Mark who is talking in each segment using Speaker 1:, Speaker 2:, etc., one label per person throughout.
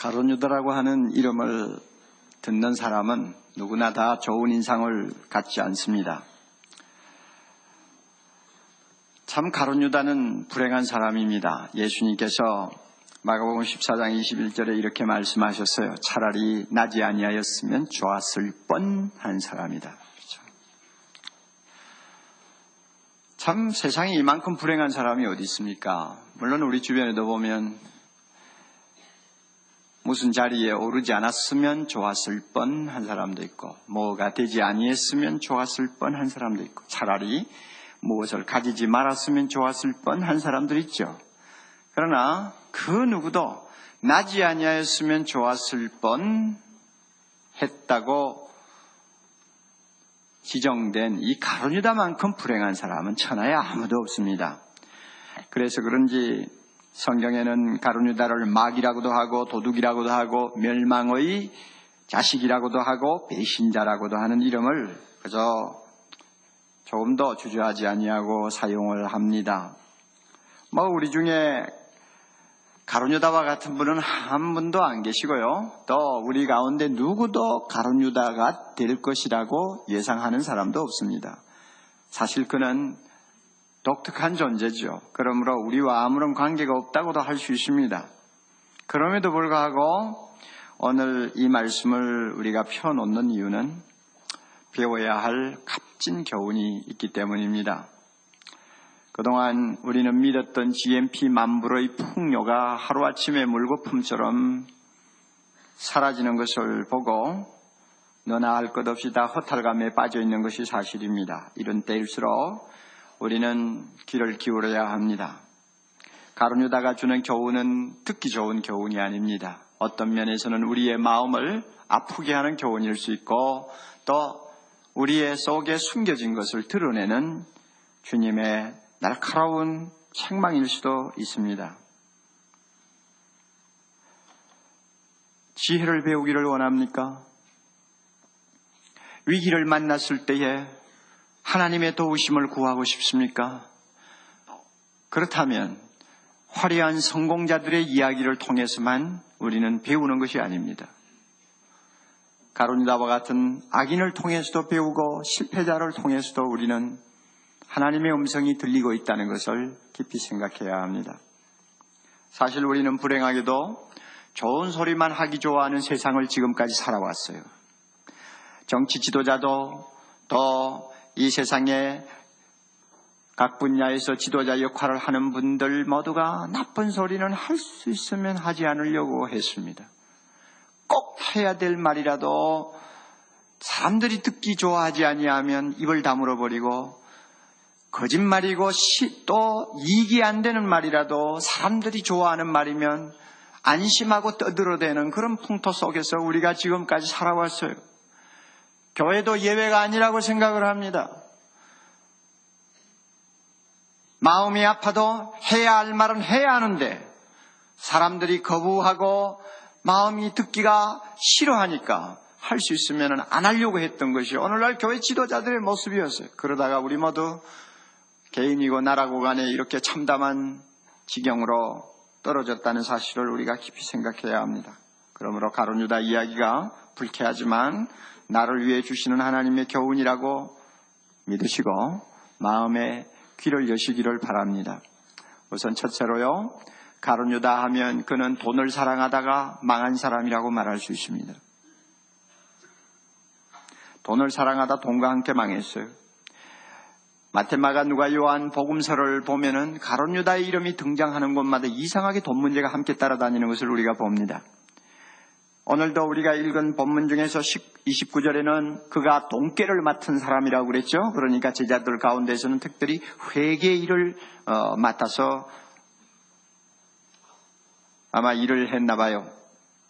Speaker 1: 가룟유다라고 하는 이름을 듣는 사람은 누구나 다 좋은 인상을 갖지 않습니다. 참 가룟유다는 불행한 사람입니다. 예수님께서 마가복음 14장 21절에 이렇게 말씀하셨어요. 차라리 나지 아니하였으면 좋았을 뻔한 사람이다. 그렇죠? 참 세상에 이만큼 불행한 사람이 어디 있습니까? 물론 우리 주변에도 보면 무슨 자리에 오르지 않았으면 좋았을 뻔한 사람도 있고, 뭐가 되지 아니했으면 좋았을 뻔한 사람도 있고, 차라리 무엇을 가지지 말았으면 좋았을 뻔한 사람들 있죠. 그러나 그 누구도 나지 아니하였으면 좋았을 뻔했다고 지정된 이 가룟유다만큼 불행한 사람은 천하에 아무도 없습니다. 그래서 그런지 성경에는 가룟유다를 마귀라고도 하고 도둑이라고도 하고 멸망의 자식이라고도 하고 배신자라고도 하는 이름을 그저 조금 더 주저하지 아니하고 사용을 합니다. 우리 중에 가룟유다와 같은 분은 한 분도 안 계시고요. 또 우리 가운데 누구도 가룟유다가 될 것이라고 예상하는 사람도 없습니다. 사실 그는 독특한 존재죠. 그러므로 우리와 아무런 관계가 없다고도 할 수 있습니다. 그럼에도 불구하고 오늘 이 말씀을 우리가 펴놓는 이유는 배워야 할 값진 교훈이 있기 때문입니다. 그동안 우리는 믿었던 GMP 만불의 풍요가 하루아침에 물거품처럼 사라지는 것을 보고 너나 할 것 없이 다 허탈감에 빠져 있는 것이 사실입니다. 이런 때일수록 우리는 귀를 기울여야 합니다. 가룟유다가 주는 교훈은 듣기 좋은 교훈이 아닙니다. 어떤 면에서는 우리의 마음을 아프게 하는 교훈일 수 있고 또 우리의 속에 숨겨진 것을 드러내는 주님의 날카로운 책망일 수도 있습니다. 지혜를 배우기를 원합니까? 위기를 만났을 때에 하나님의 도우심을 구하고 싶습니까? 그렇다면 화려한 성공자들의 이야기를 통해서만 우리는 배우는 것이 아닙니다. 가룟유다와 같은 악인을 통해서도 배우고 실패자를 통해서도 우리는 하나님의 음성이 들리고 있다는 것을 깊이 생각해야 합니다. 사실 우리는 불행하게도 좋은 소리만 하기 좋아하는 세상을 지금까지 살아왔어요. 정치 지도자도 또 이 세상에 각 분야에서 지도자 역할을 하는 분들 모두가 나쁜 소리는 할 수 있으면 하지 않으려고 했습니다. 꼭 해야 될 말이라도 사람들이 듣기 좋아하지 아니하면 입을 다물어 버리고 거짓말이고 또 이익이 안 되는 말이라도 사람들이 좋아하는 말이면 안심하고 떠들어대는 그런 풍토 속에서 우리가 지금까지 살아왔어요. 교회도 예외가 아니라고 생각을 합니다. 마음이 아파도 해야 할 말은 해야 하는데 사람들이 거부하고 마음이 듣기가 싫어하니까 할 수 있으면 안 하려고 했던 것이 오늘날 교회 지도자들의 모습이었어요. 그러다가 우리 모두 개인이고 나라고 간에 이렇게 참담한 지경으로 떨어졌다는 사실을 우리가 깊이 생각해야 합니다. 그러므로 가룟유다 이야기가 불쾌하지만 나를 위해 주시는 하나님의 교훈이라고 믿으시고 마음에 귀를 여시기를 바랍니다. 우선 첫째로요, 가룟유다 하면 그는 돈을 사랑하다가 망한 사람이라고 말할 수 있습니다. 돈을 사랑하다 돈과 함께 망했어요. 마태, 마가, 누가, 요한 복음서를 보면은 가룟유다의 이름이 등장하는 곳마다 이상하게 돈 문제가 함께 따라다니는 것을 우리가 봅니다. 오늘도 우리가 읽은 본문 중에서 29절에는 그가 돈깨를 맡은 사람이라고 그랬죠. 그러니까 제자들 가운데서는 특별히 회계 일을 맡아서 아마 일을 했나 봐요.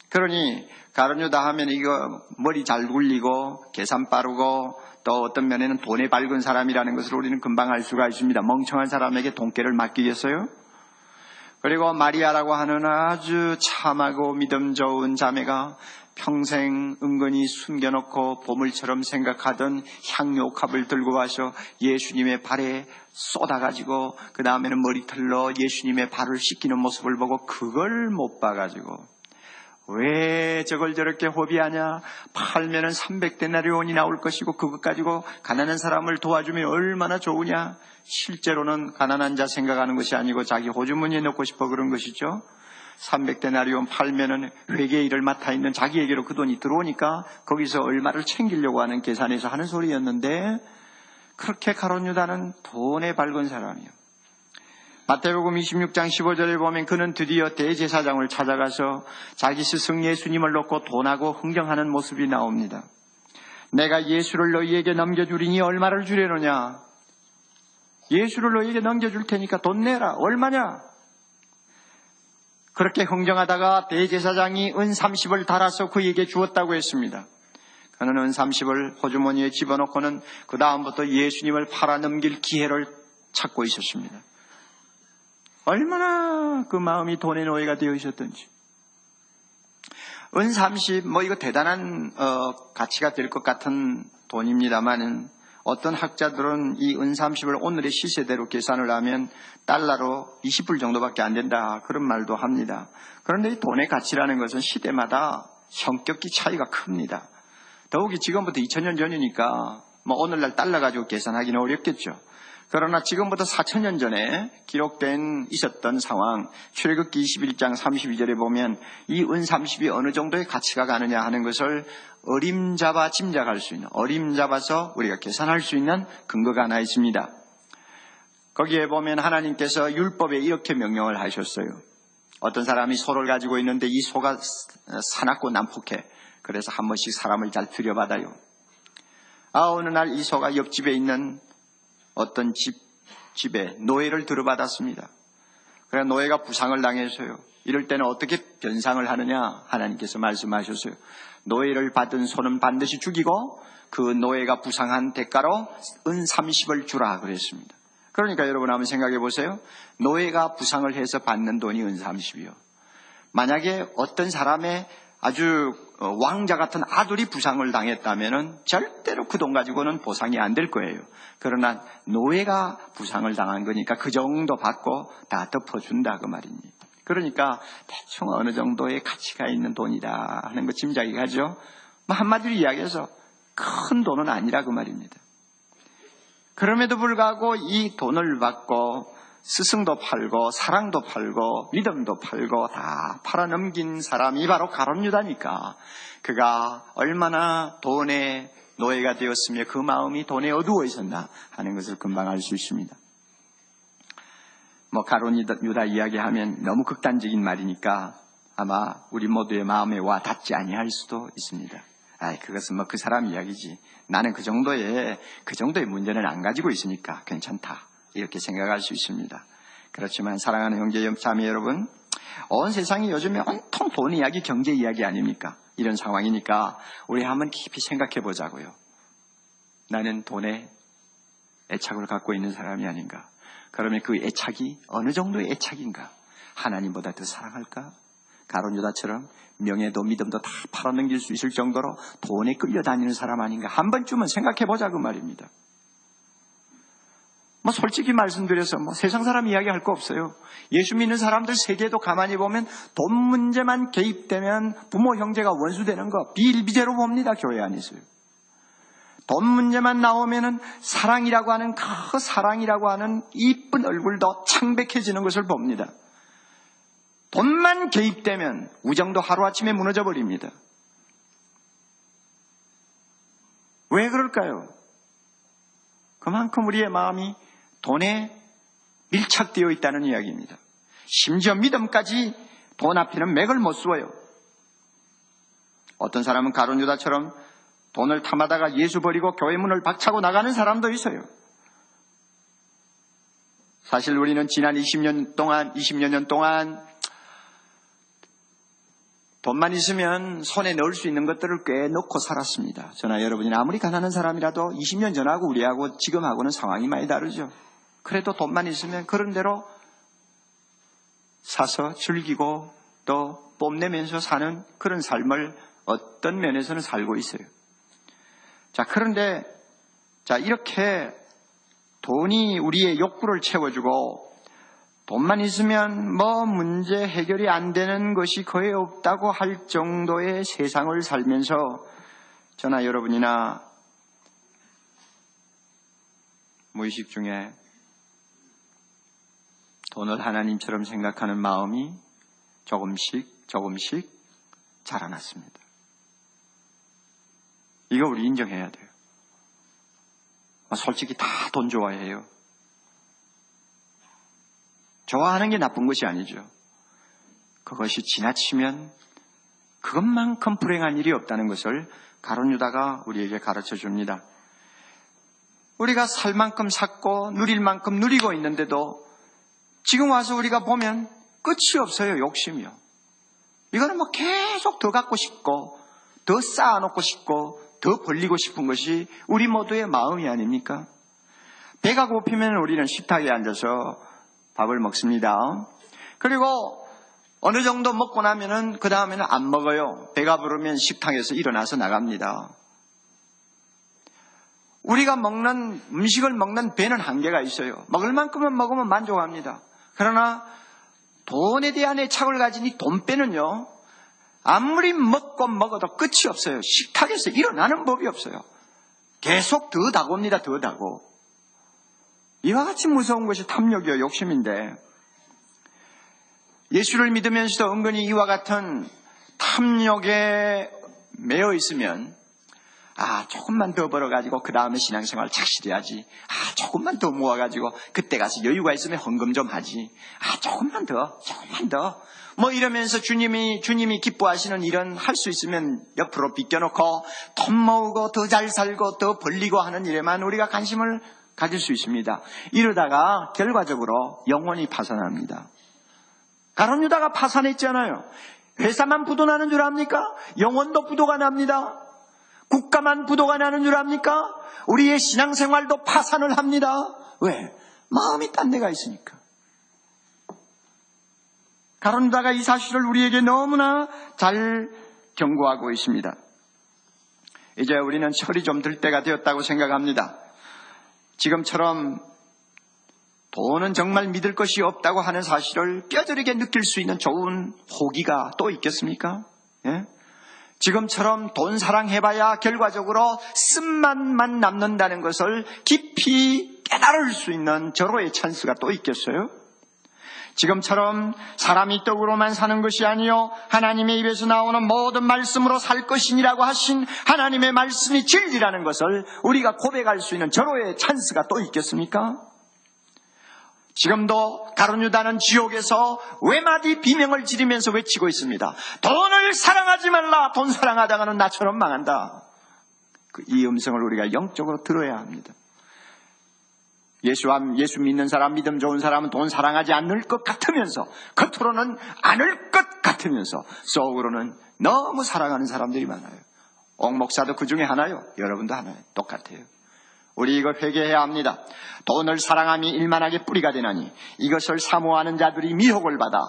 Speaker 1: 그러니 가룟유다 하면 이거 머리 잘 굴리고 계산 빠르고 또 어떤 면에는 돈에 밝은 사람이라는 것을 우리는 금방 알 수가 있습니다. 멍청한 사람에게 돈깨를 맡기겠어요? 그리고 마리아라고 하는 아주 참하고 믿음 좋은 자매가 평생 은근히 숨겨놓고 보물처럼 생각하던 향료컵을 들고 와서 예수님의 발에 쏟아가지고 그 다음에는 머리털로 예수님의 발을 씻기는 모습을 보고 그걸 못 봐가지고 왜 저걸 저렇게 호비하냐? 팔면은 300데나리온이 나올 것이고 그것 가지고 가난한 사람을 도와주면 얼마나 좋으냐? 실제로는 가난한 자 생각하는 것이 아니고 자기 호주머니에 넣고 싶어 그런 것이죠. 300데나리온 팔면은 회계 일을 맡아 있는 자기에게로 그 돈이 들어오니까 거기서 얼마를 챙기려고 하는 계산에서 하는 소리였는데, 그렇게 가룟 유다는 돈에 밝은 사람이요. 마태복음 26장 15절에 보면 그는 드디어 대제사장을 찾아가서 자기 스승 예수님을 놓고 돈하고 흥정하는 모습이 나옵니다. 내가 예수를 너희에게 넘겨주리니 얼마를 주려느냐? 예수를 너희에게 넘겨줄 테니까 돈 내라. 얼마냐? 그렇게 흥정하다가 대제사장이 은 30을 달아서 그에게 주었다고 했습니다. 그는 은 30을 호주머니에 집어넣고는 그 다음부터 예수님을 팔아넘길 기회를 찾고 있었습니다. 얼마나 그 마음이 돈의 노예가 되어 있었던지. 은 30, 이거 대단한 가치가 될 것 같은 돈입니다만은 어떤 학자들은 이 은 30을 오늘의 시세대로 계산을 하면 달러로 20불 정도밖에 안 된다, 그런 말도 합니다. 그런데 이 돈의 가치라는 것은 시대마다 성격이 차이가 큽니다. 더욱이 지금부터 2000년 전이니까 오늘날 달러 가지고 계산하기는 어렵겠죠. 그러나 지금부터 4000년 전에 기록된 있었던 상황, 출애굽기 21장 32절에 보면 이 은 30이 어느 정도의 가치가 가느냐 하는 것을 어림잡아 짐작할 수 있는, 어림잡아서 우리가 계산할 수 있는 근거가 하나 있습니다. 거기에 보면 하나님께서 율법에 이렇게 명령을 하셨어요. 어떤 사람이 소를 가지고 있는데 이 소가 사납고 난폭해. 그래서 한 번씩 사람을 잘 들여받아요. 어느 날 이 소가 옆집에 있는 어떤 집에 노예를 들어받았습니다. 그래서 노예가 부상을 당해서요. 이럴 때는 어떻게 변상을 하느냐? 하나님께서 말씀하셨어요. 노예를 받은 소는 반드시 죽이고 그 노예가 부상한 대가로 은 30을 주라 그랬습니다. 그러니까 여러분 한번 생각해 보세요. 노예가 부상을 해서 받는 돈이 은 30이요. 만약에 어떤 사람의 아주 왕자 같은 아들이 부상을 당했다면 절대로 그 돈 가지고는 보상이 안 될 거예요. 그러나 노예가 부상을 당한 거니까 그 정도 받고 다 덮어준다 그 말입니다. 그러니까 대충 어느 정도의 가치가 있는 돈이다 하는 거 짐작이 가죠. 한마디로 이야기해서 큰 돈은 아니라 그 말입니다. 그럼에도 불구하고 이 돈을 받고 스승도 팔고 사랑도 팔고 믿음도 팔고 다 팔아넘긴 사람이 바로 가룟 유다니까 그가 얼마나 돈의 노예가 되었으며 그 마음이 돈에 어두워 있었나 하는 것을 금방 알 수 있습니다. 가룟 유다 이야기하면 너무 극단적인 말이니까 아마 우리 모두의 마음에 와 닿지 아니할 수도 있습니다. 그것은 그 사람 이야기지. 나는 그 정도의 문제는 안 가지고 있으니까 괜찮다. 이렇게 생각할 수 있습니다. 그렇지만 사랑하는 형제 자매 여러분, 온 세상이 요즘에 온통 돈 이야기, 경제 이야기 아닙니까? 이런 상황이니까 우리 한번 깊이 생각해 보자고요. 나는 돈에 애착을 갖고 있는 사람이 아닌가? 그러면 그 애착이 어느 정도의 애착인가? 하나님보다 더 사랑할까? 가룟 유다처럼 명예도 믿음도 다 팔아넘길 수 있을 정도로 돈에 끌려다니는 사람 아닌가? 한 번쯤은 생각해 보자 그 말입니다. 솔직히 말씀드려서 세상 사람 이야기할 거 없어요. 예수 믿는 사람들 세계도 가만히 보면 돈 문제만 개입되면 부모 형제가 원수되는 거 비일비재로 봅니다. 교회 안에서요. 돈 문제만 나오면은 사랑이라고 하는 그 사랑이라고 하는 이쁜 얼굴도 창백해지는 것을 봅니다. 돈만 개입되면 우정도 하루아침에 무너져 버립니다. 왜 그럴까요? 그만큼 우리의 마음이 돈에 밀착되어 있다는 이야기입니다. 심지어 믿음까지 돈 앞에는 맥을 못 쏘아요. 어떤 사람은 가룟 유다처럼 돈을 탐하다가 예수 버리고 교회 문을 박차고 나가는 사람도 있어요. 사실 우리는 지난 20여 년 동안 돈만 있으면 손에 넣을 수 있는 것들을 꽤 넣고 살았습니다. 저나 여러분이 아무리 가난한 사람이라도 20년 전하고 우리하고 지금하고는 상황이 많이 다르죠. 그래도 돈만 있으면 그런 대로 사서 즐기고 또 뽐내면서 사는 그런 삶을 어떤 면에서는 살고 있어요. 그런데 이렇게 돈이 우리의 욕구를 채워주고 돈만 있으면 뭐 문제 해결이 안 되는 것이 거의 없다고 할 정도의 세상을 살면서 저나 여러분이나 무의식 중에 돈을 하나님처럼 생각하는 마음이 조금씩 자라났습니다. 이거 우리 인정해야 돼요. 솔직히 다 돈 좋아해요. 좋아하는 게 나쁜 것이 아니죠. 그것이 지나치면 그것만큼 불행한 일이 없다는 것을 가룟 유다가 우리에게 가르쳐 줍니다. 우리가 살 만큼 샀고 누릴 만큼 누리고 있는데도 지금 와서 우리가 보면 끝이 없어요. 욕심이요. 이거는 뭐 계속 더 갖고 싶고 더 쌓아놓고 싶고 더 벌리고 싶은 것이 우리 모두의 마음이 아닙니까? 배가 고프면 우리는 식탁에 앉아서 밥을 먹습니다. 그리고 어느 정도 먹고 나면은 그 다음에는 안 먹어요. 배가 부르면 식탁에서 일어나서 나갑니다. 우리가 먹는 음식을 먹는 배는 한계가 있어요. 먹을 만큼은 먹으면 만족합니다. 그러나 돈에 대한 애착을 가진 이 돈배는요, 아무리 먹고 먹어도 끝이 없어요. 식탁에서 일어나는 법이 없어요. 계속 더 다고옵니다. 더 다고. 이와 같이 무서운 것이 탐욕이요, 욕심인데 예수를 믿으면서도 은근히 이와 같은 탐욕에 매여 있으면 조금만 더 벌어가지고 그 다음에 신앙생활 착실해야지. 조금만 더 모아가지고 그때 가서 여유가 있으면 헌금 좀 하지. 조금만 더. 뭐 이러면서 주님이 기뻐하시는 일은 할 수 있으면 옆으로 비껴놓고 돈 모으고 더 잘 살고 더 벌리고 하는 일에만 우리가 관심을 가질 수 있습니다. 이러다가 결과적으로 영혼이 파산합니다. 가룟 유다가 파산했잖아요. 회사만 부도나는 줄 압니까? 영혼도 부도가 납니다. 국가만 부도가 나는 줄 압니까? 우리의 신앙생활도 파산을 합니다. 왜? 마음이 딴 데가 있으니까. 가룟 유다가 이 사실을 우리에게 너무나 잘 경고하고 있습니다. 이제 우리는 철이 좀 들 때가 되었다고 생각합니다. 지금처럼 돈은 정말 믿을 것이 없다고 하는 사실을 뼈저리게 느낄 수 있는 좋은 호기가 또 있겠습니까? 예? 지금처럼 돈 사랑해봐야 결과적으로 쓴맛만 남는다는 것을 깊이 깨달을 수 있는 절호의 찬스가 또 있겠어요? 지금처럼 사람이 떡으로만 사는 것이 아니요 하나님의 입에서 나오는 모든 말씀으로 살 것이니라고 하신 하나님의 말씀이 진리라는 것을 우리가 고백할 수 있는 절호의 찬스가 또 있겠습니까? 지금도 가룟 유다는 지옥에서 외마디 비명을 지르면서 외치고 있습니다. 돈을 사랑하지 말라. 돈 사랑하다가는 나처럼 망한다. 이 음성을 우리가 영적으로 들어야 합니다. 예수 믿는 사람, 믿음 좋은 사람은 돈 사랑하지 않을 것 같으면서 겉으로는 않을 것 같으면서 속으로는 너무 사랑하는 사람들이 많아요. 옥 목사도 그 중에 하나요. 여러분도 하나요. 똑같아요. 우리 이거 회개해야 합니다. 돈을 사랑함이 일만하게 뿌리가 되나니 이것을 사모하는 자들이 미혹을 받아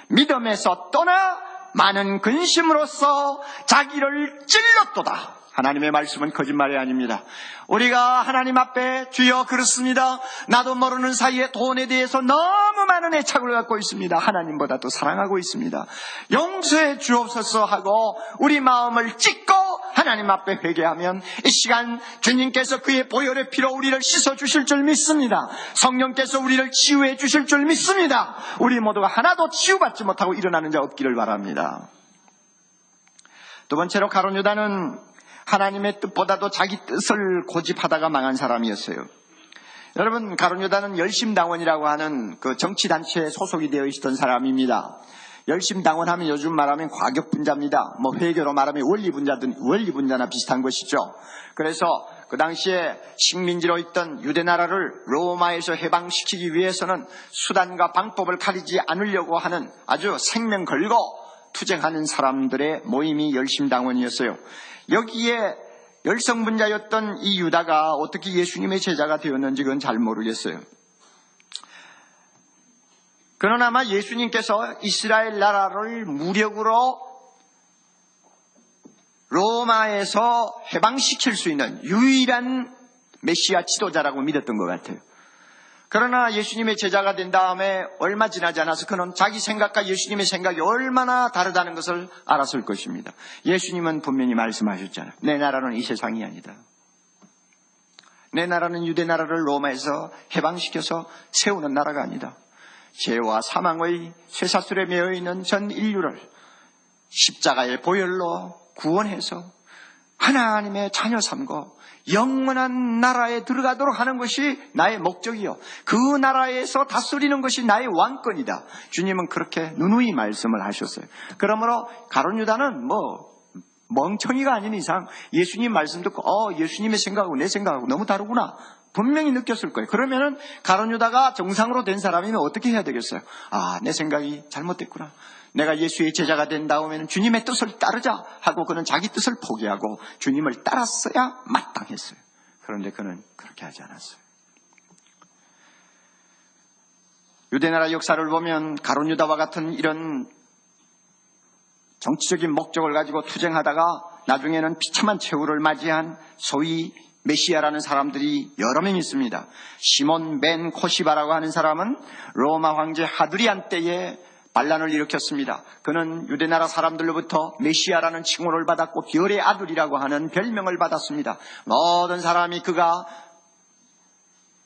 Speaker 1: 믿음에서 떠나 많은 근심으로써 자기를 찔렀도다. 하나님의 말씀은 거짓말이 아닙니다. 우리가 하나님 앞에 주여 그렇습니다. 나도 모르는 사이에 돈에 대해서 너무 많은 애착을 갖고 있습니다. 하나님보다도 사랑하고 있습니다. 용서해 주옵소서 하고 우리 마음을 찢고 하나님 앞에 회개하면 이 시간 주님께서 그의 보혈의 피로 우리를 씻어주실 줄 믿습니다. 성령께서 우리를 치유해 주실 줄 믿습니다. 우리 모두가 하나도 치유받지 못하고 일어나는 자 없기를 바랍니다. 두 번째로 가룟 유다는 하나님의 뜻보다도 자기 뜻을 고집하다가 망한 사람이었어요. 여러분, 가룟 유다는 열심당원이라고 하는 그 정치단체에 소속이 되어 있었던 사람입니다. 열심당원 하면 요즘 말하면 과격분자입니다. 뭐 회계로 말하면 원리분자나 비슷한 것이죠. 그래서 그 당시에 식민지로 있던 유대나라를 로마에서 해방시키기 위해서는 수단과 방법을 가리지 않으려고 하는 아주 생명 걸고 투쟁하는 사람들의 모임이 열심당원이었어요. 여기에 열성분자였던 이 유다가 어떻게 예수님의 제자가 되었는지 그건 잘 모르겠어요. 그러나 아마 예수님께서 이스라엘 나라를 무력으로 로마에서 해방시킬 수 있는 유일한 메시아 지도자라고 믿었던 것 같아요. 그러나 예수님의 제자가 된 다음에 얼마 지나지 않아서 그는 자기 생각과 예수님의 생각이 얼마나 다르다는 것을 알았을 것입니다. 예수님은 분명히 말씀하셨잖아요. 내 나라는 이 세상이 아니다. 내 나라는 유대 나라를 로마에서 해방시켜서 세우는 나라가 아니다. 죄와 사망의 쇠사슬에 매여 있는 전 인류를 십자가의 보혈로 구원해서 하나님의 자녀 삼고 영원한 나라에 들어가도록 하는 것이 나의 목적이요, 그 나라에서 다스리는 것이 나의 왕권이다. 주님은 그렇게 누누이 말씀을 하셨어요. 그러므로 가룟 유다는 멍청이가 아닌 이상 예수님 말씀 듣고 예수님의 생각하고 내 생각하고 너무 다르구나 분명히 느꼈을 거예요. 그러면은 가룟 유다가 정상으로 된 사람이면 어떻게 해야 되겠어요? 내 생각이 잘못됐구나. 내가 예수의 제자가 된 다음에는 주님의 뜻을 따르자 하고 그는 자기 뜻을 포기하고 주님을 따랐어야 마땅했어요. 그런데 그는 그렇게 하지 않았어요. 유대나라 역사를 보면 가룟 유다와 같은 이런 정치적인 목적을 가지고 투쟁하다가 나중에는 비참한 최후를 맞이한 소위 메시아라는 사람들이 여러 명 있습니다. 시몬 벤 코시바라고 하는 사람은 로마 황제 하드리안 때에 반란을 일으켰습니다. 그는 유대나라 사람들로부터 메시아라는 칭호를 받았고 별의 아들이라고 하는 별명을 받았습니다. 모든 사람이 그가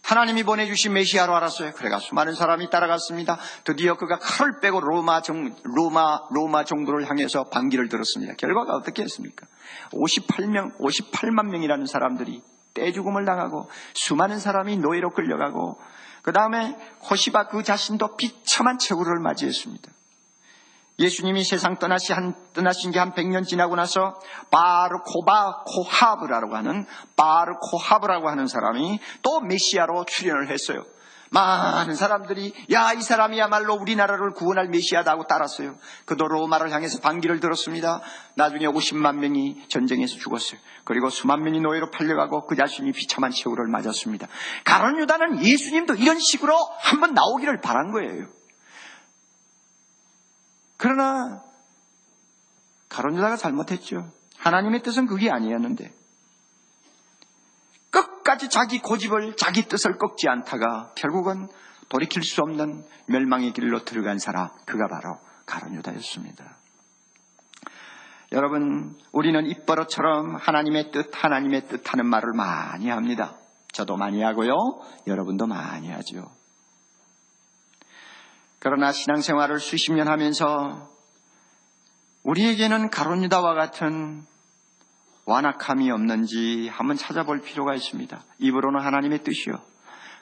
Speaker 1: 하나님이 보내주신 메시아로 알았어요. 그래가 수많은 사람이 따라갔습니다. 드디어 그가 칼을 빼고 로마 정부를 향해서 반기를 들었습니다. 결과가 어떻게 했습니까? 58만 명이라는 사람들이 떼죽음을 당하고 수많은 사람이 노예로 끌려가고 그 다음에 코시바 그 자신도 비참한 최후를 맞이했습니다. 예수님이 세상 떠나신 지 한 100년 지나고 나서 바르코하브라고 하는 사람이 또 메시아로 출현을 했어요. 많은 사람들이 이 사람이야말로 우리나라를 구원할 메시아다 하고 따랐어요. 그도 로마를 향해서 반기를 들었습니다. 나중에 50만 명이 전쟁에서 죽었어요. 그리고 수만 명이 노예로 팔려가고 그 자신이 비참한 최후를 맞았습니다. 가룟 유다는 예수님도 이런 식으로 한번 나오기를 바란 거예요. 그러나 가룟 유다가 잘못했죠. 하나님의 뜻은 그게 아니었는데 끝까지 자기 고집을, 자기 뜻을 꺾지 않다가 결국은 돌이킬 수 없는 멸망의 길로 들어간 사람, 그가 바로 가룟 유다였습니다. 여러분, 우리는 입버릇처럼 하나님의 뜻 하는 말을 많이 합니다. 저도 많이 하고요, 여러분도 많이 하죠. 그러나 신앙생활을 수십 년 하면서 우리에게는 가룟 유다와 같은 완악함이 없는지 한번 찾아볼 필요가 있습니다. 입으로는 하나님의 뜻이요,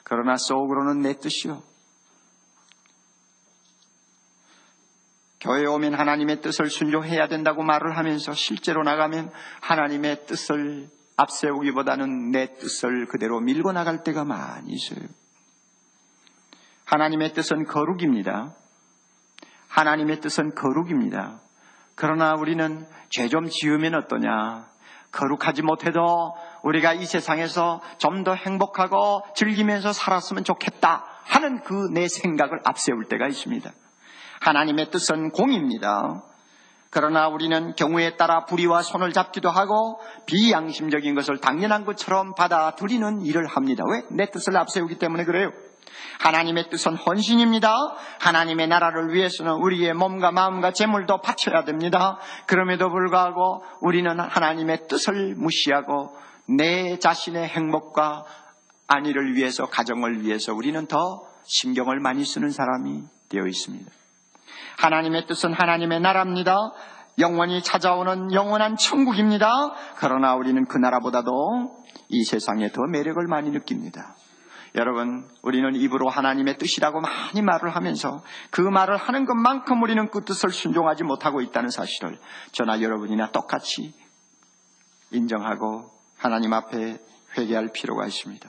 Speaker 1: 그러나 속으로는 내 뜻이요. 교회에 오면 하나님의 뜻을 순종해야 된다고 말을 하면서 실제로 나가면 하나님의 뜻을 앞세우기보다는 내 뜻을 그대로 밀고 나갈 때가 많이 있어요. 하나님의 뜻은 거룩입니다. 하나님의 뜻은 거룩입니다. 그러나 우리는 죄 좀 지으면 어떠냐, 거룩하지 못해도 우리가 이 세상에서 좀 더 행복하고 즐기면서 살았으면 좋겠다 하는 그 내 생각을 앞세울 때가 있습니다. 하나님의 뜻은 공입니다. 그러나 우리는 경우에 따라 불의와 손을 잡기도 하고 비양심적인 것을 당연한 것처럼 받아들이는 일을 합니다. 왜? 내 뜻을 앞세우기 때문에 그래요. 하나님의 뜻은 헌신입니다. 하나님의 나라를 위해서는 우리의 몸과 마음과 재물도 바쳐야 됩니다. 그럼에도 불구하고 우리는 하나님의 뜻을 무시하고 내 자신의 행복과 안위를 위해서, 가정을 위해서 우리는 더 신경을 많이 쓰는 사람이 되어 있습니다. 하나님의 뜻은 하나님의 나라입니다. 영원히 찾아오는 영원한 천국입니다. 그러나 우리는 그 나라보다도 이 세상에 더 매력을 많이 느낍니다. 여러분, 우리는 입으로 하나님의 뜻이라고 많이 말을 하면서 그 말을 하는 것만큼 우리는 그 뜻을 순종하지 못하고 있다는 사실을 저나 여러분이나 똑같이 인정하고 하나님 앞에 회개할 필요가 있습니다.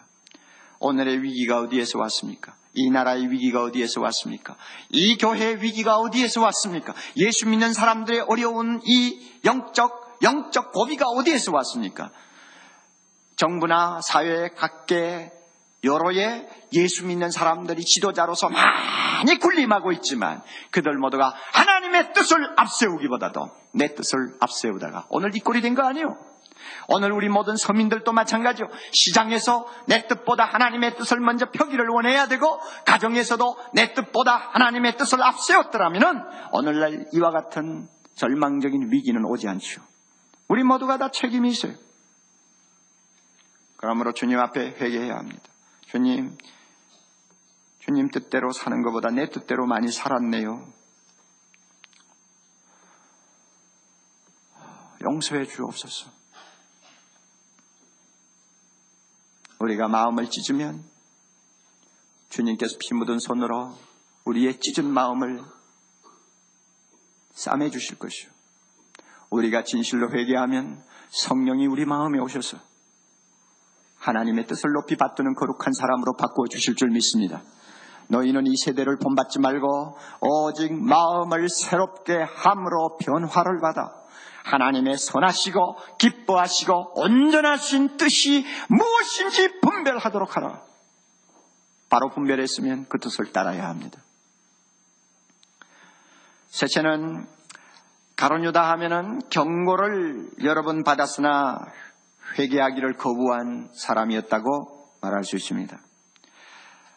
Speaker 1: 오늘의 위기가 어디에서 왔습니까? 이 나라의 위기가 어디에서 왔습니까? 이 교회의 위기가 어디에서 왔습니까? 예수 믿는 사람들의 어려운 이 영적 고비가 어디에서 왔습니까? 정부나 사회 각계 여러의 예수 믿는 사람들이 지도자로서 많이 군림하고 있지만 그들 모두가 하나님의 뜻을 앞세우기보다도 내 뜻을 앞세우다가 오늘 이 꼴이 된 거 아니에요? 오늘 우리 모든 서민들도 마찬가지요. 시장에서 내 뜻보다 하나님의 뜻을 먼저 펴기를 원해야 되고, 가정에서도 내 뜻보다 하나님의 뜻을 앞세웠더라면 오늘날 이와 같은 절망적인 위기는 오지 않죠. 우리 모두가 다 책임이 있어요. 그러므로 주님 앞에 회개해야 합니다. 주님 뜻대로 사는 것보다 내 뜻대로 많이 살았네요. 용서해 주옵소서. 우리가 마음을 찢으면 주님께서 피 묻은 손으로 우리의 찢은 마음을 싸매 주실 것이요. 우리가 진실로 회개하면 성령이 우리 마음에 오셔서 하나님의 뜻을 높이 받드는 거룩한 사람으로 바꾸어 주실 줄 믿습니다. 너희는 이 세대를 본받지 말고 오직 마음을 새롭게 함으로 변화를 받아 하나님의 선하시고 기뻐하시고 온전하신 뜻이 무엇인지 분별하도록 하라. 바로 분별했으면 그 뜻을 따라야 합니다. 셋째는 가룟 유다 하면은 경고를 여러 번 받았으나 회개하기를 거부한 사람이었다고 말할 수 있습니다.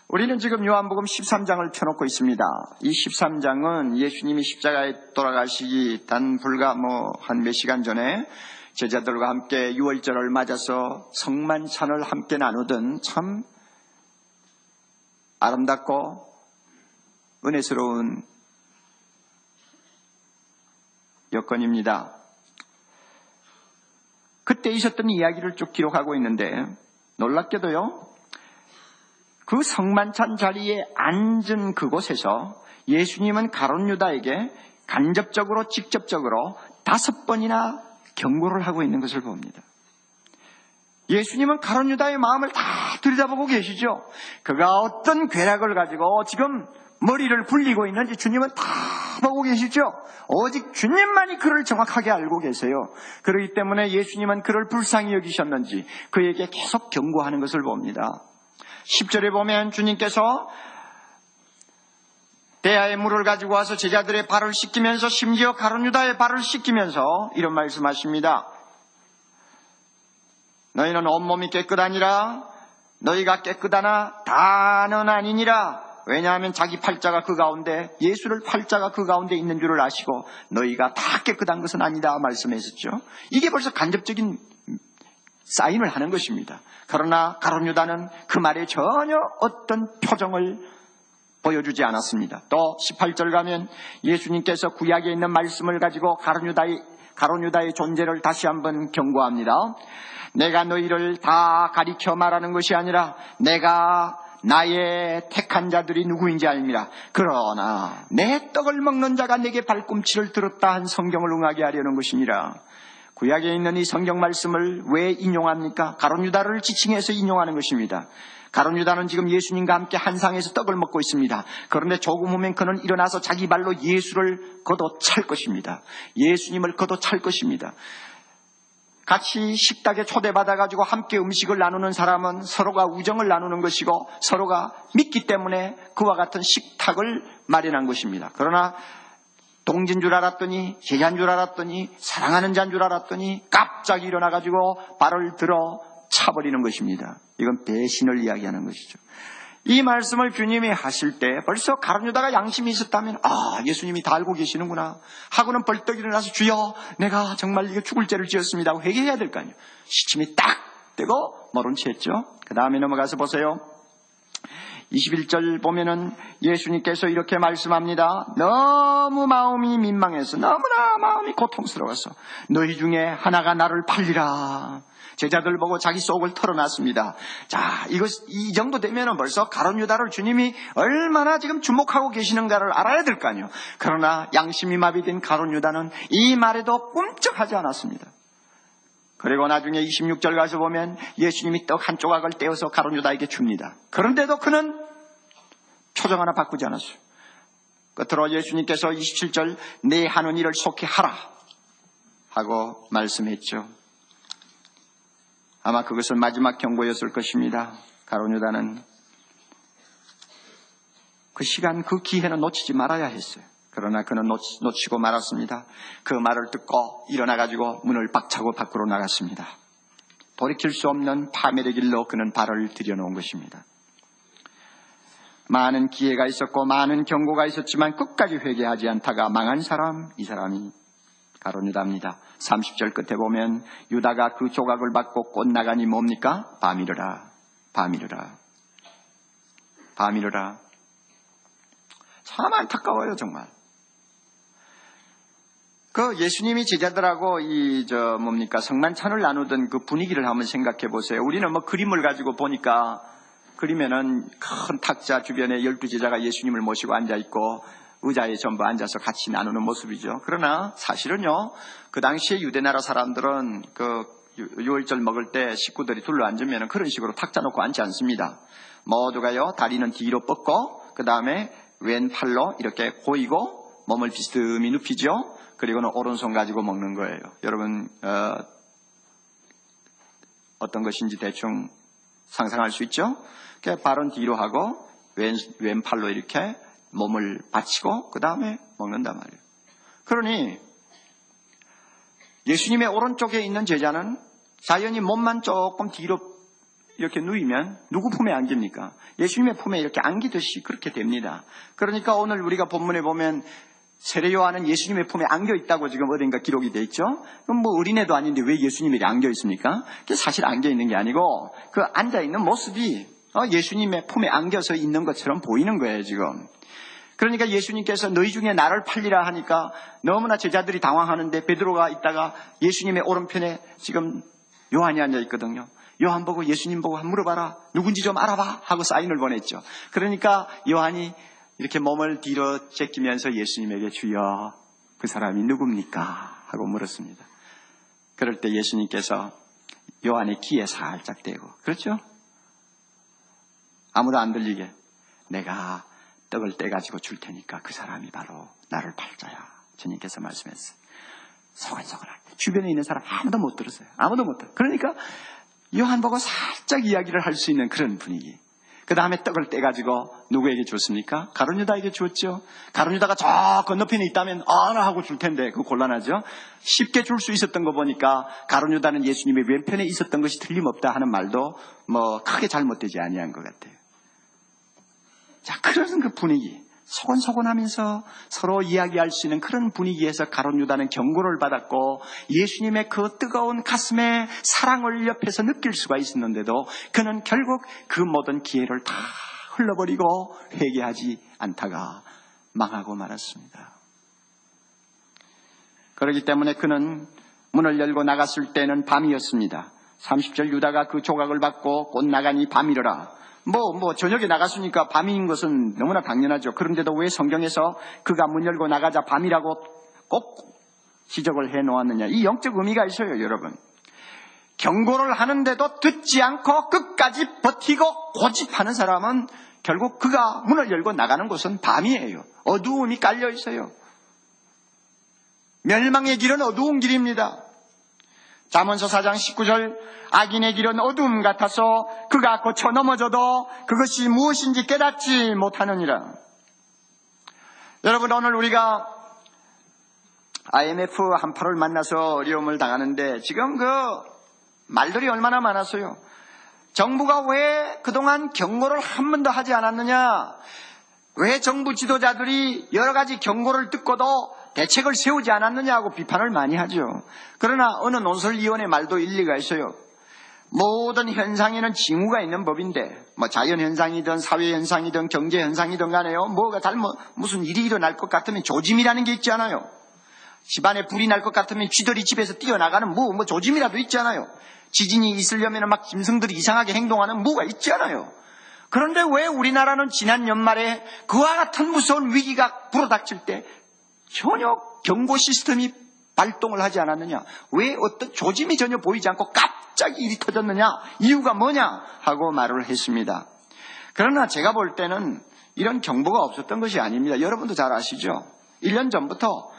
Speaker 1: 우리는 지금 요한복음 13장을 펴놓고 있습니다. 이 13장은 예수님이 십자가에 돌아가시기 단 불과 한 몇 시간 전에 제자들과 함께 유월절을 맞아서 성만찬을 함께 나누던 참 아름답고 은혜스러운 여건입니다. 그때 있었던 이야기를 쭉 기록하고 있는데 놀랍게도요, 그 성만찬 자리에 앉은 그곳에서 예수님은 가룟 유다에게 간접적으로 직접적으로 5번이나 경고를 하고 있는 것을 봅니다. 예수님은 가룟 유다의 마음을 다 들여다보고 계시죠. 그가 어떤 괴락을 가지고 지금 머리를 굴리고 있는지 주님은 다 보고 계시죠. 오직 주님만이 그를 정확하게 알고 계세요. 그렇기 때문에 예수님은 그를 불쌍히 여기셨는지 그에게 계속 경고하는 것을 봅니다. 10절에 보면 주님께서 대야에 물을 가지고 와서 제자들의 발을 씻기면서 심지어 가룟 유다의 발을 씻기면서 이런 말씀하십니다. 너희는 온몸이 깨끗하니라. 너희가 깨끗하나 다는 아니니라. 왜냐하면 자기 팔자가 그 가운데, 예수를 팔자가 그 가운데 있는 줄을 아시고 너희가 다 깨끗한 것은 아니다 말씀했었죠. 이게 벌써 간접적인 사인을 하는 것입니다. 그러나 가룟 유다는 그 말에 전혀 어떤 표정을 보여주지 않았습니다. 또 18절 가면 예수님께서 구약에 있는 말씀을 가지고 가룟 유다의 존재를 다시 한번 경고합니다. 내가 너희를 다 가리켜 말하는 것이 아니라 내가 나의 택한 자들이 누구인지 알미라. 그러나 내 떡을 먹는 자가 내게 발꿈치를 들었다 한 성경을 응하게 하려는 것이니라. 구약에 있는 이 성경 말씀을 왜 인용합니까? 가룟 유다를 지칭해서 인용하는 것입니다. 가룟 유다는 지금 예수님과 함께 한 상에서 떡을 먹고 있습니다. 그런데 조금 후면 그는 일어나서 자기 발로 예수를 걷어찰 것입니다. 예수님을 걷어찰 것입니다. 같이 식탁에 초대받아가지고 함께 음식을 나누는 사람은 서로가 우정을 나누는 것이고 서로가 믿기 때문에 그와 같은 식탁을 마련한 것입니다. 그러나 동진 줄 알았더니, 제자인 줄 알았더니, 사랑하는 자인 줄 알았더니 갑자기 일어나가지고 발을 들어 차버리는 것입니다. 이건 배신을 이야기하는 것이죠. 이 말씀을 주님이 하실 때 벌써 가룟 유다가 양심이 있었다면 예수님이 다 알고 계시는구나 하고는 벌떡 일어나서 주여 내가 정말 이거 죽을 죄를 지었습니다 하고 회개해야 될 거 아니에요. 시침이 딱 되고 모른 채 했죠. 그 다음에 넘어가서 보세요. 21절 보면은 예수님께서 이렇게 말씀합니다. 너무 마음이 민망해서, 너무나 마음이 고통스러워서 너희 중에 하나가 나를 팔리라. 제자들 보고 자기 속을 털어놨습니다. 자, 이 정도 되면은 벌써 가룟 유다를 주님이 얼마나 지금 주목하고 계시는가를 알아야 될 거 아니에요. 그러나 양심이 마비된 가룟 유다는 이 말에도 꿈쩍하지 않았습니다. 그리고 나중에 26절 가서 보면 예수님이 떡 한 조각을 떼어서 가룟 유다에게 줍니다. 그런데도 그는 초정 하나 바꾸지 않았어요. 끝으로 예수님께서 27절 내 하는 일을 속히 하라 하고 말씀했죠. 아마 그것은 마지막 경고였을 것입니다. 가룟 유다는 그 시간, 그 기회는 놓치지 말아야 했어요. 그러나 그는 놓치고 말았습니다. 그 말을 듣고 일어나가지고 문을 박차고 밖으로 나갔습니다. 돌이킬 수 없는 파멸의 길로 그는 발을 들여놓은 것입니다. 많은 기회가 있었고 많은 경고가 있었지만 끝까지 회개하지 않다가 망한 사람, 이 사람이 가룟 유다입니다. 30절 끝에 보면 유다가 그 조각을 받고 꽃나간이 뭡니까? 밤이르라, 밤이르라, 밤이르라. 참 안타까워요, 정말. 그 예수님이 제자들하고 성만찬을 나누던 그 분위기를 한번 생각해 보세요. 우리는 뭐 그림을 가지고 보니까 그림에는 큰 탁자 주변에 12제자가 예수님을 모시고 앉아있고 의자에 전부 앉아서 같이 나누는 모습이죠. 그러나 사실은요, 그 당시에 유대나라 사람들은 그 유월절 먹을 때 식구들이 둘러 앉으면 그런 식으로 탁자 놓고 앉지 않습니다. 모두가요, 다리는 뒤로 뻗고 그 다음에 왼팔로 이렇게 고이고 몸을 비스듬히 눕히죠. 그리고는 오른손 가지고 먹는 거예요. 여러분 어떤 것인지 대충 상상할 수 있죠? 발은 뒤로 하고 왼팔로 이렇게 몸을 받치고 그 다음에 먹는단 말이에요. 그러니 예수님의 오른쪽에 있는 제자는 자연히 몸만 조금 뒤로 이렇게 누이면 누구 품에 안깁니까? 예수님의 품에 이렇게 안기듯이 그렇게 됩니다. 그러니까 오늘 우리가 본문에 보면 세례 요한은 예수님의 품에 안겨 있다고 지금 어딘가 기록이 돼 있죠. 그럼 뭐 어린애도 아닌데 왜 예수님이 안겨 있습니까? 그게 사실 안겨 있는 게 아니고 그 앉아 있는 모습이 예수님의 품에 안겨서 있는 것처럼 보이는 거예요, 지금. 그러니까 예수님께서 너희 중에 나를 팔리라 하니까 너무나 제자들이 당황하는데 베드로가 있다가 예수님의 오른편에 지금 요한이 앉아 있거든요. 요한 보고 예수님 보고 한번 물어봐라. 누군지 좀 알아봐 하고 사인을 보냈죠. 그러니까 요한이 이렇게 몸을 뒤로 제끼면서 예수님에게 주여 그 사람이 누굽니까? 하고 물었습니다. 그럴 때 예수님께서 요한의 귀에 살짝 대고, 그렇죠? 아무도 안 들리게 내가 떡을 떼가지고 줄 테니까 그 사람이 바로 나를 팔자야. 주님께서 말씀했어요. 소근소근할 때 주변에 있는 사람 아무도 못 들었어요. 아무도 못 들어요. 그러니까 요한 보고 살짝 이야기를 할 수 있는 그런 분위기. 그 다음에 떡을 떼가지고 누구에게 줬습니까? 가룟 유다에게 줬죠. 가룟 유다가 저 건너편에 있다면 나 하고 줄 텐데 그거 곤란하죠. 쉽게 줄 수 있었던 거 보니까 가룟 유다는 예수님의 왼편에 있었던 것이 틀림없다 하는 말도 뭐 크게 잘못되지 아니한 것 같아요. 자, 그런 그 분위기, 소곤소곤하면서 서로 이야기할 수 있는 그런 분위기에서 가룟 유다는 경고를 받았고 예수님의 그 뜨거운 가슴에 사랑을 옆에서 느낄 수가 있었는데도 그는 결국 그 모든 기회를 다 흘러버리고 회개하지 않다가 망하고 말았습니다. 그렇기 때문에 그는 문을 열고 나갔을 때는 밤이었습니다. 30절 유다가 그 조각을 받고 곧 나가니 밤이러라. 저녁에 나갔으니까 밤인 것은 너무나 당연하죠. 그런데도 왜 성경에서 그가 문 열고 나가자 밤이라고 꼭 지적을 해 놓았느냐. 이 영적 의미가 있어요, 여러분. 경고를 하는데도 듣지 않고 끝까지 버티고 고집하는 사람은 결국 그가 문을 열고 나가는 곳은 밤이에요. 어두움이 깔려 있어요. 멸망의 길은 어두운 길입니다. 잠언서 4장 19절 악인의 길은 어두움 같아서 그가 고쳐 넘어져도 그것이 무엇인지 깨닫지 못하느니라. 여러분, 오늘 우리가 IMF 한파를 만나서 어려움을 당하는데 지금 그 말들이 얼마나 많았어요. 정부가 왜 그동안 경고를 한 번도 하지 않았느냐, 왜 정부 지도자들이 여러 가지 경고를 듣고도 대책을 세우지 않았느냐고 비판을 많이 하죠. 그러나 어느 논설위원의 말도 일리가 있어요. 모든 현상에는 징후가 있는 법인데 자연현상이든 사회현상이든 경제현상이든 간에요, 무슨 일이 일어날 것 같으면 조짐이라는 게 있잖아요. 집안에 불이 날 것 같으면 쥐들이 집에서 뛰어나가는 조짐이라도 있잖아요. 지진이 있으려면 막 짐승들이 이상하게 행동하는 뭐가 있잖아요. 그런데 왜 우리나라는 지난 연말에 그와 같은 무서운 위기가 불어닥칠 때 전혀 경고 시스템이 발동을 하지 않았느냐, 왜 어떤 조짐이 전혀 보이지 않고 갑자기 일이 터졌느냐, 이유가 뭐냐 하고 말을 했습니다. 그러나 제가 볼 때는 이런 경보가 없었던 것이 아닙니다. 여러분도 잘 아시죠? 1년 전부터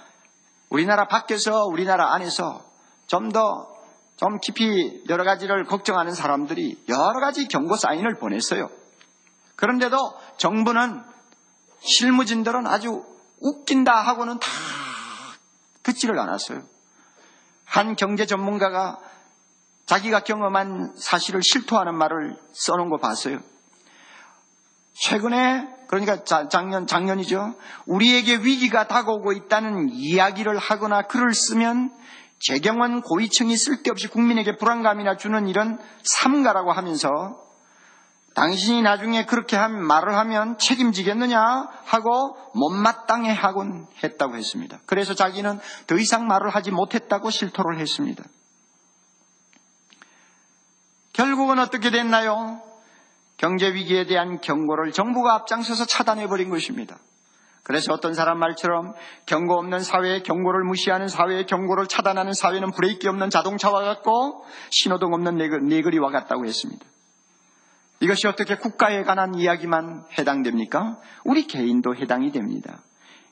Speaker 1: 우리나라 밖에서 우리나라 안에서 좀 깊이 여러 가지를 걱정하는 사람들이 여러 가지 경고 사인을 보냈어요. 그런데도 정부는 실무진들은 아주 웃긴다 하고는 다 듣지를 않았어요. 한 경제 전문가가 자기가 경험한 사실을 실토하는 말을 써놓은 거 봤어요. 최근에, 그러니까 작년이죠. 우리에게 위기가 다가오고 있다는 이야기를 하거나 글을 쓰면 재경원 고위층이 쓸데없이 국민에게 불안감이나 주는 이런 삼가라고 하면서 당신이 나중에 그렇게 말을 하면 책임지겠느냐 하고 못마땅해 하곤 했다고 했습니다. 그래서 자기는 더 이상 말을 하지 못했다고 실토를 했습니다. 결국은 어떻게 됐나요? 경제위기에 대한 경고를 정부가 앞장서서 차단해버린 것입니다. 그래서 어떤 사람 말처럼 경고 없는 사회에 경고를 무시하는 사회에 경고를 차단하는 사회는 브레이크 없는 자동차와 같고 신호등 없는 네거리와 같다고 했습니다. 이것이 어떻게 국가에 관한 이야기만 해당됩니까? 우리 개인도 해당이 됩니다.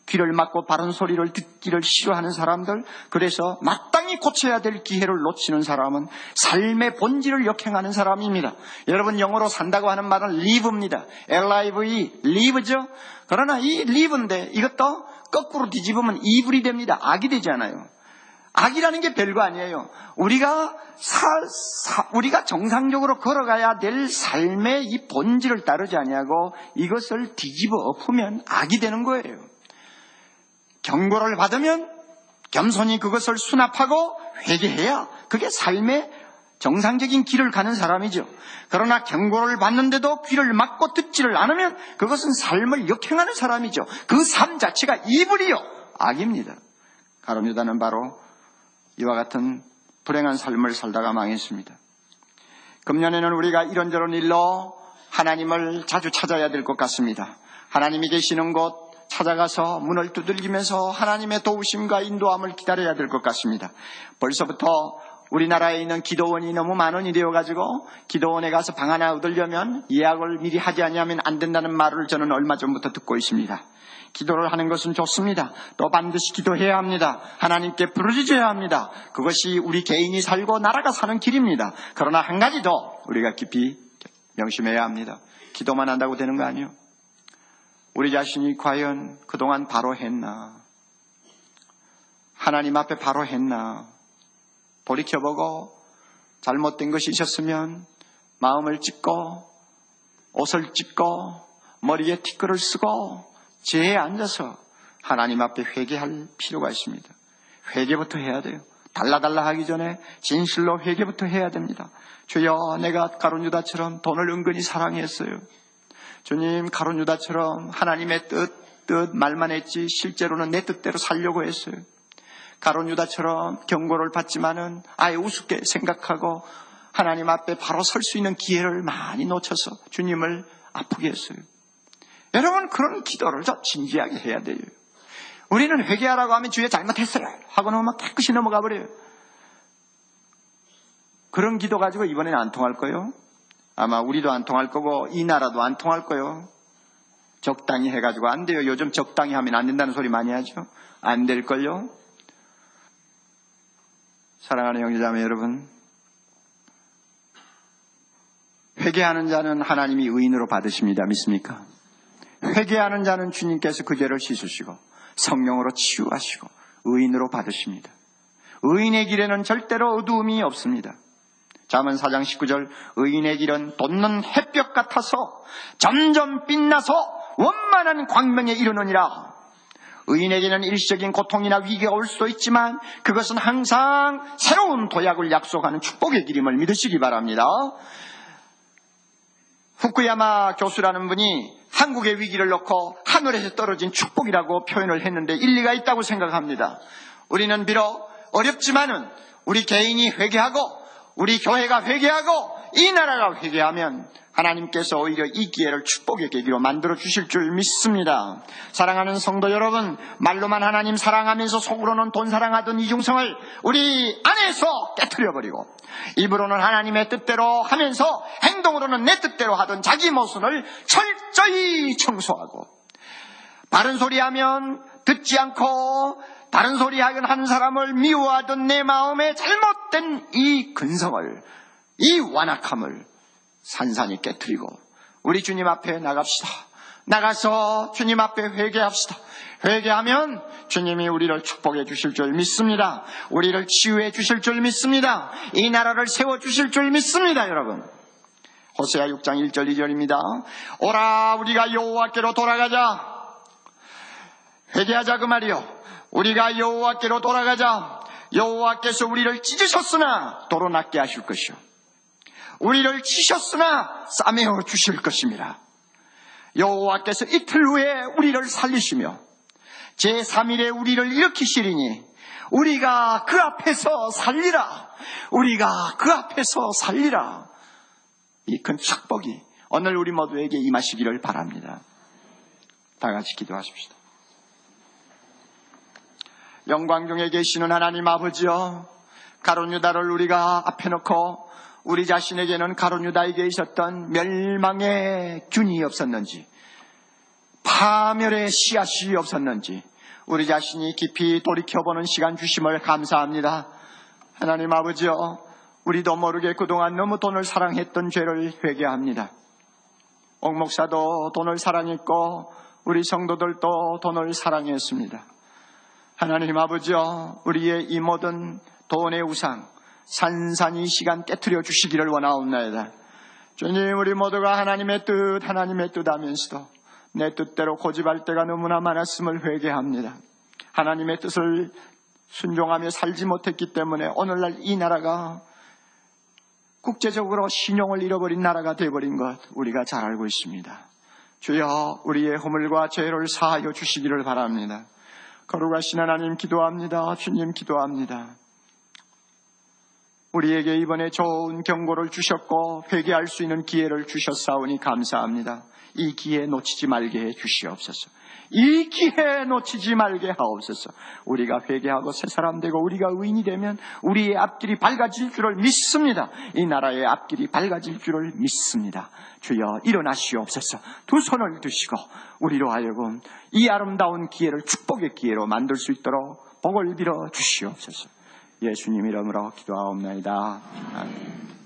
Speaker 1: 귀를 막고 바른 소리를 듣기를 싫어하는 사람들, 그래서 마땅히 고쳐야 될 기회를 놓치는 사람은 삶의 본질을 역행하는 사람입니다. 여러분, 영어로 산다고 하는 말은 live입니다. L-I-V-E, live죠. 그러나 이 live인데 이것도 거꾸로 뒤집으면 evil이 됩니다. 악이 되잖아요. 악이라는 게 별거 아니에요. 우리가 정상적으로 걸어가야 될 삶의 이 본질을 따르지 아니하고 이것을 뒤집어 엎으면 악이 되는 거예요. 경고를 받으면 겸손히 그것을 수납하고 회개해야 그게 삶의 정상적인 길을 가는 사람이죠. 그러나 경고를 받는데도 귀를 막고 듣지를 않으면 그것은 삶을 역행하는 사람이죠. 그 삶 자체가 이불이요, 악입니다. 가룟 유다는 바로 이와 같은 불행한 삶을 살다가 망했습니다. 금년에는 우리가 이런저런 일로 하나님을 자주 찾아야 될 것 같습니다. 하나님이 계시는 곳 찾아가서 문을 두들기면서 하나님의 도우심과 인도함을 기다려야 될 것 같습니다. 벌써부터 우리나라에 있는 기도원이 너무 만원이 되어가지고 기도원에 가서 방 하나 얻으려면 예약을 미리 하지 않으면 안 된다는 말을 저는 얼마 전부터 듣고 있습니다. 기도를 하는 것은 좋습니다. 또 반드시 기도해야 합니다. 하나님께 부르짖어야 합니다. 그것이 우리 개인이 살고 나라가 사는 길입니다. 그러나 한 가지 더 우리가 깊이 명심해야 합니다. 기도만 한다고 되는 거 아니에요. 우리 자신이 과연 그동안 바로 했나? 하나님 앞에 바로 했나? 돌이켜보고 잘못된 것이 있었으면 마음을 찢고 옷을 찢고 머리에 티끌을 쓰고 제에 앉아서 하나님 앞에 회개할 필요가 있습니다. 회개부터 해야 돼요. 달라달라 하기 전에 진실로 회개부터 해야 됩니다. 주여, 내가 가룟 유다처럼 돈을 은근히 사랑했어요. 주님, 가룟 유다처럼 하나님의 뜻 말만 했지 실제로는 내 뜻대로 살려고 했어요. 가룟 유다처럼 경고를 받지만은 아예 우습게 생각하고 하나님 앞에 바로 설 수 있는 기회를 많이 놓쳐서 주님을 아프게 했어요. 여러분, 그런 기도를 좀 진지하게 해야 돼요. 우리는 회개하라고 하면 주여 잘못했어요 하고는 막 깨끗이 넘어가 버려요. 그런 기도 가지고 이번에는 안 통할 거예요. 아마 우리도 안 통할 거고 이 나라도 안 통할 거예요. 적당히 해가지고 안 돼요. 요즘 적당히 하면 안 된다는 소리 많이 하죠. 안 될걸요. 사랑하는 형제자매 여러분, 회개하는 자는 하나님이 의인으로 받으십니다. 믿습니까? 회개하는 자는 주님께서 그 죄를 씻으시고 성령으로 치유하시고 의인으로 받으십니다. 의인의 길에는 절대로 어두움이 없습니다. 잠언 4장 19절, 의인의 길은 돋는 햇볕 같아서 점점 빛나서 원만한 광명에 이르느니라. 의인에게는 일시적인 고통이나 위기가 올 수도 있지만 그것은 항상 새로운 도약을 약속하는 축복의 길임을 믿으시기 바랍니다. 후쿠야마 교수라는 분이 한국의 위기를 놓고 하늘에서 떨어진 축복이라고 표현을 했는데 일리가 있다고 생각합니다. 우리는 비록 어렵지만은 우리 개인이 회개하고 우리 교회가 회개하고 이 나라가 회개하면 하나님께서 오히려 이 기회를 축복의 계기로 만들어 주실 줄 믿습니다. 사랑하는 성도 여러분, 말로만 하나님 사랑하면서 속으로는 돈 사랑하던 이중성을 우리 안에서 깨트려버리고 입으로는 하나님의 뜻대로 하면서 행동으로는 내 뜻대로 하던 자기 모순을 철저히 청소하고 바른 소리 하면 듣지 않고 다른 소리 하는 사람을 미워하던 내 마음의 잘못된 이 근성을, 이 완악함을 산산히 깨트리고 우리 주님 앞에 나갑시다. 나가서 주님 앞에 회개합시다. 회개하면 주님이 우리를 축복해 주실 줄 믿습니다. 우리를 치유해 주실 줄 믿습니다. 이 나라를 세워 주실 줄 믿습니다. 여러분, 호세아 6장 1절 2절입니다. 오라 우리가 여호와께로 돌아가자. 회개하자 그 말이요. 우리가 여호와께로 돌아가자. 여호와께서 우리를 찢으셨으나 도로 낫게 하실 것이요, 우리를 치셨으나 싸매어 주실 것입니다. 여호와께서 이틀 후에 우리를 살리시며 제3일에 우리를 일으키시리니 우리가 그 앞에서 살리라. 우리가 그 앞에서 살리라. 이 큰 축복이 오늘 우리 모두에게 임하시기를 바랍니다. 다 같이 기도하십시다. 영광 중에 계시는 하나님 아버지여, 가룟 유다를 우리가 앞에 놓고 우리 자신에게는 가룟 유다에게 있었던 멸망의 균이 없었는지, 파멸의 씨앗이 없었는지 우리 자신이 깊이 돌이켜보는 시간 주심을 감사합니다. 하나님 아버지여, 우리도 모르게 그동안 너무 돈을 사랑했던 죄를 회개합니다. 옥 목사도 돈을 사랑했고 우리 성도들도 돈을 사랑했습니다. 하나님 아버지여, 우리의 이 모든 돈의 우상 산산이 시간 깨트려 주시기를 원하옵나이다. 주님, 우리 모두가 하나님의 뜻 하면서도 내 뜻대로 고집할 때가 너무나 많았음을 회개합니다. 하나님의 뜻을 순종하며 살지 못했기 때문에 오늘날 이 나라가 국제적으로 신용을 잃어버린 나라가 되어버린 것 우리가 잘 알고 있습니다. 주여, 우리의 허물과 죄를 사하여 주시기를 바랍니다. 거룩하신 하나님 기도합니다. 주님 기도합니다. 우리에게 이번에 좋은 경고를 주셨고 회개할 수 있는 기회를 주셨사오니 감사합니다. 이 기회 놓치지 말게 해 주시옵소서. 이 기회 놓치지 말게 하옵소서. 우리가 회개하고 새 사람 되고 우리가 의인이 되면 우리의 앞길이 밝아질 줄을 믿습니다. 이 나라의 앞길이 밝아질 줄을 믿습니다. 주여, 일어나시옵소서. 두 손을 드시고 우리로 하여금 이 아름다운 기회를 축복의 기회로 만들 수 있도록 복을 빌어 주시옵소서. 예수님 이름으로 기도하옵나이다. 아멘.